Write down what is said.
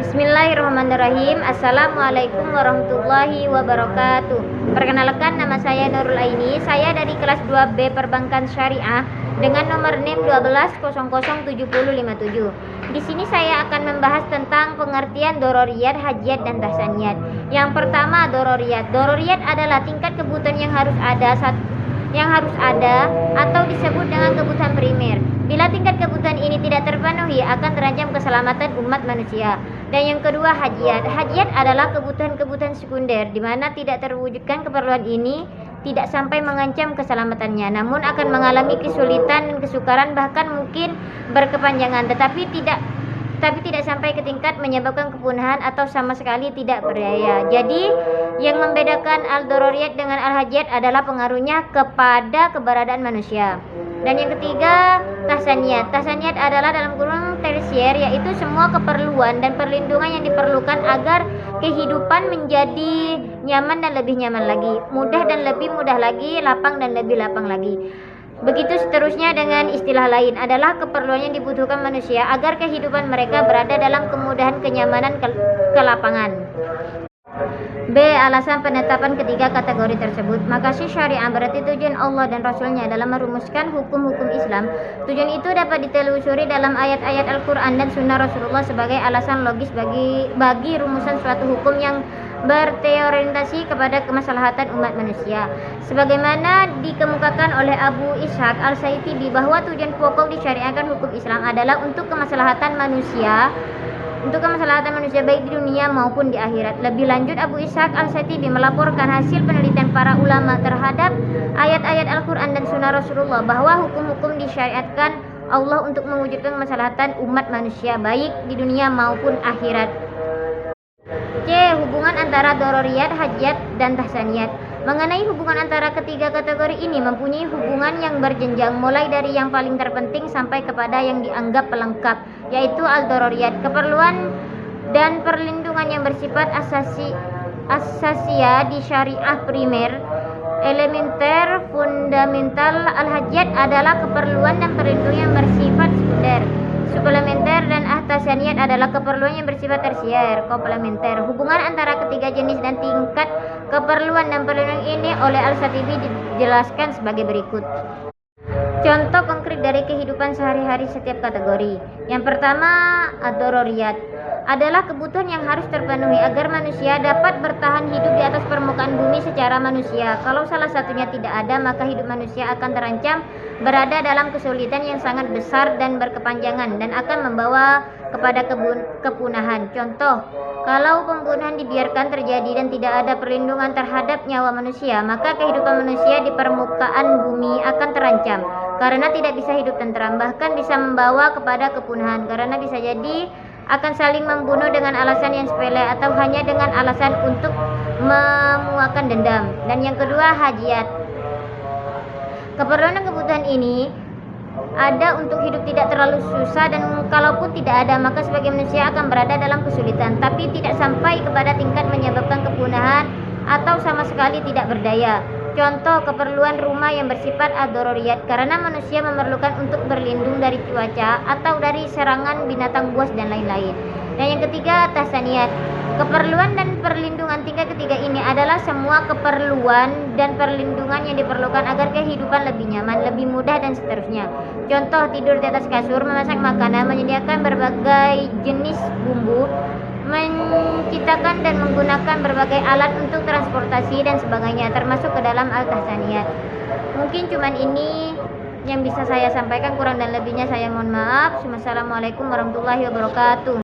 Bismillahirrahmanirrahim. Assalamualaikum warahmatullahi wabarakatuh. Perkenalkan, nama saya Nurul Aini. Saya dari kelas 2B Perbankan Syariah dengan nomor NIM 12007057. Di sini saya akan membahas tentang pengertian dororiyat, hajiyat, dan tahsaniyat. Yang pertama, dororiyat. Dororiyat adalah tingkat kebutuhan yang harus ada atau disebut dengan kebutuhan primer. Bila tingkat kebutuhan ini tidak terpenuhi, akan terancam keselamatan umat manusia. Dan yang kedua, hajiyat. Hajiyat adalah kebutuhan-kebutuhan sekunder, di mana tidak terwujudkan keperluan ini tidak sampai mengancam keselamatannya, namun akan mengalami kesulitan, kesukaran, bahkan mungkin berkepanjangan, tetapi tidak sampai ke tingkat menyebabkan kepunahan atau sama sekali tidak berdaya. Jadi yang membedakan al-dororiyat dengan al-hajiyat adalah pengaruhnya kepada keberadaan manusia. Dan yang ketiga, tahsaniyat. Tahsaniyat adalah dalam kurung tersier, yaitu semua keperluan dan perlindungan yang diperlukan agar kehidupan menjadi nyaman dan lebih nyaman lagi, mudah dan lebih mudah lagi, lapang dan lebih lapang lagi. Begitu seterusnya dengan istilah lain adalah keperluan yang dibutuhkan manusia agar kehidupan mereka berada dalam kemudahan, kenyamanan, kelapangan. B. Alasan penetapan ketiga kategori tersebut. Makasih syariah berarti tujuan Allah dan Rasulnya dalam merumuskan hukum-hukum Islam. Tujuan itu dapat ditelusuri dalam ayat-ayat Al-Quran dan Sunnah Rasulullah sebagai alasan logis bagi rumusan suatu hukum yang berorientasi kepada kemaslahatan umat manusia. Sebagaimana dikemukakan oleh Abu Ishaq Al-Saitibi bahwa tujuan pokok disyariatkan hukum Islam adalah untuk kemaslahatan manusia baik di dunia maupun di akhirat. Lebih lanjut, Abu Ishaq Al-Saitibi melaporkan hasil penelitian para ulama terhadap ayat-ayat Al-Quran dan Sunnah Rasulullah bahwa hukum-hukum disyariatkan Allah untuk mewujudkan kemaslahatan umat manusia baik di dunia maupun akhirat. C. Hubungan antara dororiyat, hajiyat, dan tahsaniyat. Mengenai hubungan antara ketiga kategori ini mempunyai hubungan yang berjenjang, mulai dari yang paling terpenting sampai kepada yang dianggap pelengkap, yaitu al-dororiyat, keperluan dan perlindungan yang bersifat asasia di syariah primer, elementer, fundamental. Al-hajiyat adalah keperluan dan perlindungan yang bersifat sekunder, suplementer, dan tahsaniyat adalah keperluan yang bersifat tersier, komplementer. Hubungan antara ketiga jenis dan tingkat keperluan dan perlindungan ini oleh Al-Saitibi dijelaskan sebagai berikut. Contoh konkret dari kehidupan sehari-hari setiap kategori. Yang pertama, ad-dororiyat adalah kebutuhan yang harus terpenuhi agar manusia dapat bertahan hidup di atas permukaan bumi secara manusia. Kalau salah satunya tidak ada, maka hidup manusia akan terancam berada dalam kesulitan yang sangat besar dan berkepanjangan dan akan membawa kepada kepunahan. Contoh, kalau pembunuhan dibiarkan terjadi dan tidak ada perlindungan terhadap nyawa manusia, maka kehidupan manusia di permukaan bumi akan terancam karena tidak bisa hidup tentram, bahkan bisa membawa kepada kepunahan karena bisa jadi akan saling membunuh dengan alasan yang sepele atau hanya dengan alasan untuk memuakan dendam. Dan yang kedua, hajiyat. Keperluan dan kebutuhan ini ada untuk hidup tidak terlalu susah, dan kalaupun tidak ada, maka sebagai manusia akan berada dalam kesulitan, tapi tidak sampai kepada tingkat menyebabkan kepunahan atau sama sekali tidak berdaya. Contoh, keperluan rumah yang bersifat ad-dororiyat karena manusia memerlukan untuk berlindung dari cuaca atau dari serangan binatang buas dan lain-lain. Dan yang ketiga, tahsaniyat. Keperluan dan perlindungan tingkat ketiga ini adalah semua keperluan dan perlindungan yang diperlukan agar kehidupan lebih nyaman, lebih mudah, dan seterusnya. Contoh, tidur di atas kasur, memasak makanan, menyediakan berbagai jenis bumbu, menciptakan dan menggunakan berbagai alat untuk transportasi dan sebagainya, termasuk ke dalam al-tahsaniyat. Mungkin cuman ini yang bisa saya sampaikan, kurang dan lebihnya saya mohon maaf. Wassalamualaikum warahmatullahi wabarakatuh.